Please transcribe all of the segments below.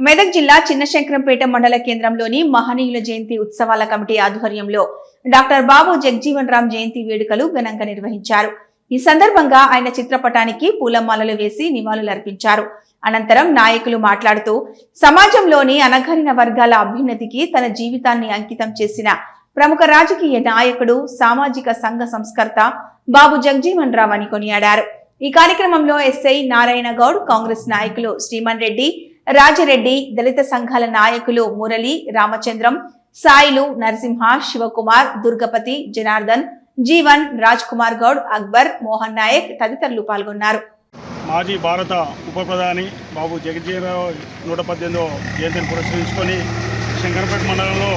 మెదక్ జిల్లా చిన్నశంకరంపేట మండల కేంద్రంలోని మహనీయుల జయంతి ఉత్సవాల కమిటీ ఆధ్వర్యంలో డాక్టర్ బాబు జగజీవన్ రామ్ జయంతి వేడుకలు ఘనంగా నిర్వహించారు. ఈ సందర్భంగా ఆయన చిత్రపటానికి పూలమాలలు వేసి నివాళులర్పించారు. అనంతరం నాయకులు మాట్లాడుతూ సమాజంలోని అణగారిన వర్గాల అభ్యున్నతికి తన జీవితాన్ని అంకితం చేసిన ప్రముఖ రాజకీయ నాయకుడు, సామాజిక సంఘ సంస్కర్త బాబు జగజీవన్ రామ్ అని కొనియాడారు. ఈ కార్యక్రమంలో ఎస్ఐ నారాయణ గౌడ్, కాంగ్రెస్ నాయకులు శ్రీమన్ రెడ్డి, రాజరెడ్డి, దళిత సంఘాల నాయకులు మురళి, రామచంద్రం, సాయిలు, నరసింహ, శివకుమార్, దుర్గపతి, జనార్దన్, జీవన్, రాజ్ కుమార్ గౌడ్, అక్బర్, మోహన్ నాయక్ తదితరులు పాల్గొన్నారు. మాజీ భారత ఉప ప్రధాని బాబు జగజీవన్ రామ్ 118వ జయంతిని పురస్కరించుకొని శంకరపేట మండలంలో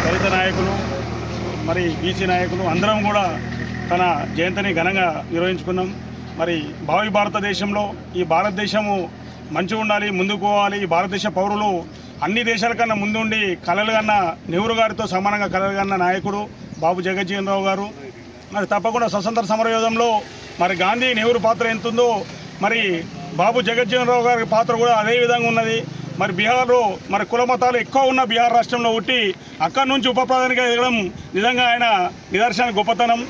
దళిత నాయకులు బీసీ నాయకులు అందరం కూడా తన జయంతిని ఘనంగా నిర్వహించుకున్నాం. భావి భారతదేశంలో ఈ భారతదేశము మంచిగా ఉండాలి, ముందుకు పోవాలి. ఈ భారతదేశ పౌరులు అన్ని దేశాల కన్నా ముందుండి కలలు కన్నా నెహ్రూ గారితో సమానంగా కలలు కన్నా నాయకుడు బాబు జగజీవన్ రామ్ గారు. తప్పకుండా స్వతంత్ర సమరయోధంలో గాంధీ, నెహ్రూ పాత్ర ఎంతుందో బాబు జగజీవన్ రామ్ గారి పాత్ర కూడా అదే విధంగా ఉన్నది. బీహార్లో కుల మతాలు ఎక్కువ ఉన్న బీహార్ రాష్ట్రంలో పుట్టి అక్కడి నుంచి ఉప ప్రధానిగా ఎదగడం నిజంగా ఆయన నిదర్శన గొప్పతనం.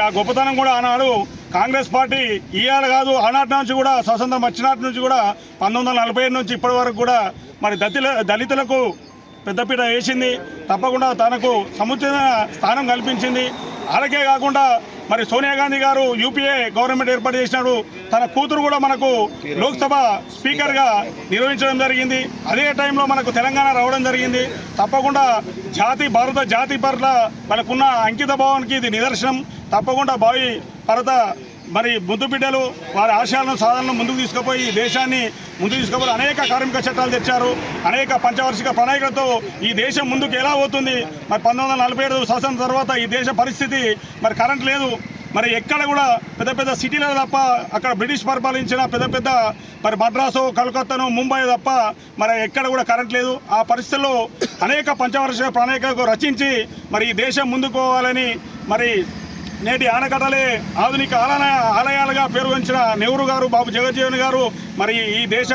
ఆ గొప్పతనం కూడా ఆనాడు కాంగ్రెస్ పార్టీ ఇవాళ కాదు, ఆనాటి నుంచి కూడా స్వతంత్రం వచ్చినాటి నుంచి కూడా 1947 నుంచి ఇప్పటి వరకు కూడా దళితులకు పెద్దపీట వేసింది. తప్పకుండా తనకు సముచిత స్థానం కల్పించింది. అలాగే కాకుండా సోనియా గాంధీ గారు యూపీఏ గవర్నమెంట్ ఏర్పాటు చేసినాడు. తన కూతురు కూడా మనకు లోక్సభ స్పీకర్గా నిర్వహించడం జరిగింది. అదే టైంలో మనకు తెలంగాణ రావడం జరిగింది. తప్పకుండా భారత జాతి పట్ల మనకున్న అంకిత భావానికి ఇది నిదర్శనం. తప్పకుండా భావి భారత ముద్దు బిడ్డలు వారి ఆశయాలను, సాధనలను ముందుకు తీసుకుపోయి దేశాన్ని ముందుకు తీసుకుపోయి అనేక కార్మిక చట్టాలు తెచ్చారు. అనేక పంచవార్షిక ప్రణాళికలతో ఈ దేశం ముందుకు ఎలా పోతుంది. 1947 స్వాతంత్రం తర్వాత ఈ దేశ పరిస్థితి కరెంట్ లేదు. ఎక్కడ కూడా పెద్ద పెద్ద సిటీలలో తప్ప అక్కడ బ్రిటిష్ పరిపాలించిన పెద్ద మద్రాసు, కలకత్తాను, ముంబై తప్ప ఎక్కడ కూడా కరెంట్ లేదు. ఆ పరిస్థితుల్లో అనేక పంచవార్షిక ప్రణాళికలకు రచించి ఈ దేశం ముందుకు పోవాలని నేటి ఆనకట్టలే ఆధునిక ఆలయాలుగా పేరుగొంచిన నెహ్రూ గారు, బాబు జగజీవన్ గారు ఈ దేశ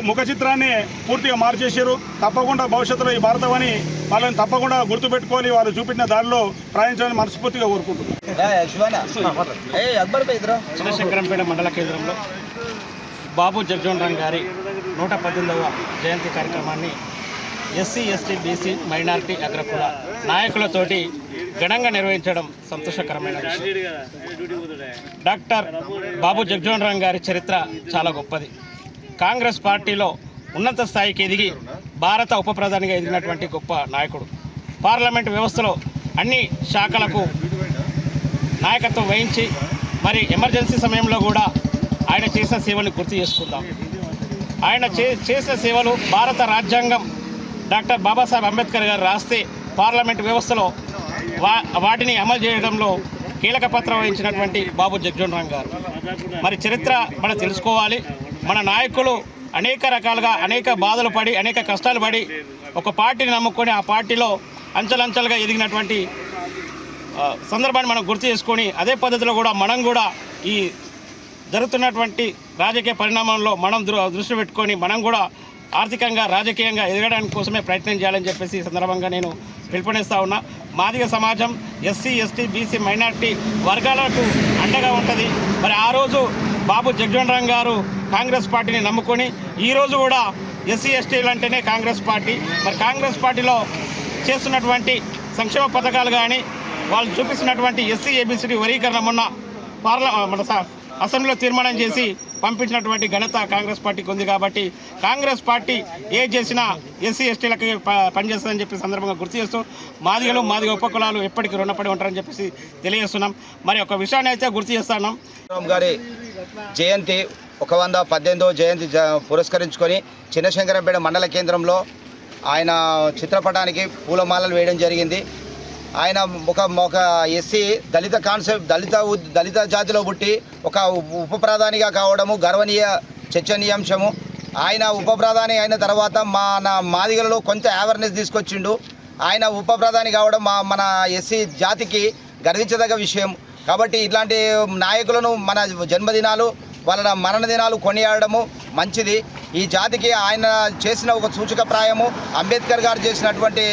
ముఖ చిత్రాన్ని పూర్తిగా మార్చేశారు. తప్పకుండా భవిష్యత్తులో ఈ భారతమని వాళ్ళని తప్పకుండా గుర్తుపెట్టుకోవాలి. వాళ్ళు చూపించిన దారిలో ప్రయాణించాలని మనస్ఫూర్తిగా కోరుకుంటున్నాను. చిన్నశంకరంపేట మండల కేంద్రంలో బాబు జగజీవన్ రామ్ గారి 118వ జయంతి కార్యక్రమాన్ని ఎస్సీ, ఎస్టీ, బీసీ, మైనారిటీ, అగ్రకుల నాయకులతోటి ఘనంగా నిర్వహించడం సంతోషకరమైన విషయం. డాక్టర్ బాబు జగజీవన్ రామ్ గారి చరిత్ర చాలా గొప్పది. కాంగ్రెస్ పార్టీలో ఉన్నత స్థాయికి ఎదిగి భారత ఉప ప్రధానిగా ఎదిగినటువంటి గొప్ప నాయకుడు. పార్లమెంటు వ్యవస్థలో అన్ని శాఖలకు నాయకత్వం వహించి ఎమర్జెన్సీ సమయంలో కూడా ఆయన చేసిన సేవలు గుర్తు చేసుకుందాం. ఆయన చేసిన సేవలు భారత రాజ్యాంగం డాక్టర్ బాబాసాహెబ్ అంబేద్కర్ గారు రాస్తే పార్లమెంట్ వ్యవస్థలో వాటిని అమలు చేయడంలో కీలక పాత్ర వహించినటువంటి బాబు జగజీవన్ రామ్ గారు. చరిత్ర మనం తెలుసుకోవాలి. మన నాయకులు అనేక రకాలుగా అనేక బాధలు పడి, అనేక కష్టాలు పడి ఒక పార్టీని నమ్ముకొని ఆ పార్టీలో అంచెలంచెలుగా ఎదిగినటువంటి సందర్భాన్ని మనం గుర్తు చేసుకొని అదే పద్ధతిలో కూడా మనం కూడా ఈ జరుగుతున్నటువంటి రాజకీయ పరిణామంలో మనం దృష్టి పెట్టుకొని మనం కూడా ఆర్థికంగా, రాజకీయంగా ఎదగడానికి కోసమే ప్రయత్నం చేయాలని చెప్పేసి ఈ సందర్భంగా నేను పిలుపునిస్తా ఉన్నా. మాదిగ సమాజం ఎస్సీ, ఎస్టీ, బీసీ, మైనార్టీ వర్గాలకు అండగా ఉంటుంది. ఆ రోజు బాబు జగజీవన్ రామ్ గారు కాంగ్రెస్ పార్టీని నమ్ముకొని ఈరోజు కూడా ఎస్సీ, ఎస్టీలు అంటేనే కాంగ్రెస్ పార్టీ. కాంగ్రెస్ పార్టీలో చేస్తున్నటువంటి సంక్షేమ పథకాలు కానీ వాళ్ళు చూపిస్తున్నటువంటి ఎస్సీ, ఏబిసిడి వర్గీకరణ మన అసెంబ్లీలో తీర్మానం చేసి పంపించినటువంటి ఘనత కాంగ్రెస్ పార్టీకి ఉంది. కాబట్టి కాంగ్రెస్ పార్టీ ఏ చేసినా ఎస్సీ, ఎస్టీలకి పనిచేస్తుందని చెప్పి సందర్భంగా గుర్తు చేస్తూ మాదిగ ఉపకులాలు ఎప్పటికీ రుణపడి ఉంటారని చెప్పేసి తెలియజేస్తున్నాం. ఒక విషయాన్ని అయితే గుర్తు చేస్తున్నాం. గారి జయంతి 118వ జయంతి పురస్కరించుకొని చిన్నశంకరంపేట మండల కేంద్రంలో ఆయన చిత్రపటానికి పూలమాలలు వేయడం జరిగింది. ఆయన ఒక ఎస్సీ దళిత కాన్సెప్ట్ దళిత జాతిలో పుట్టి ఒక ఉప ప్రధానిగా కావడము గర్వనీయ చర్చనీయాంశము. ఆయన ఉప ప్రధాని అయిన తర్వాత మాదిగలలో కొంత అవేర్నెస్ తీసుకొచ్చిండు. ఆయన ఉప ప్రధాని కావడం మన ఎస్సీ జాతికి గర్వించదగ్గ విషయం. కాబట్టి ఇట్లాంటి నాయకులను మన జన్మదినాలు వాళ్ళ మరణ దినాలు కొనియాడము మంచిది. ఈ జాతికి ఆయన చేసిన ఒక సూచకప్రాయము. అంబేద్కర్ గారు చేసినటువంటి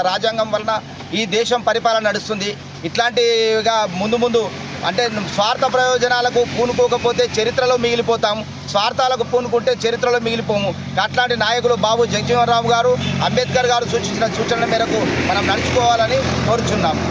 రాజ్యాంగం వలన ఈ దేశం పరిపాలన నడుస్తుంది. ఇట్లాంటివిగా ముందు అంటే స్వార్థ ప్రయోజనాలకు పూనుకోకపోతే చరిత్రలో మిగిలిపోతాము, స్వార్థాలకు పూనుకుంటే చరిత్రలో మిగిలిపోము. అట్లాంటి నాయకులు బాబు జగజీవన్ రామ్ గారు, అంబేద్కర్ గారు సూచించిన సూచనల మేరకు మనం నడుచుకోవాలని కోరుచున్నాము.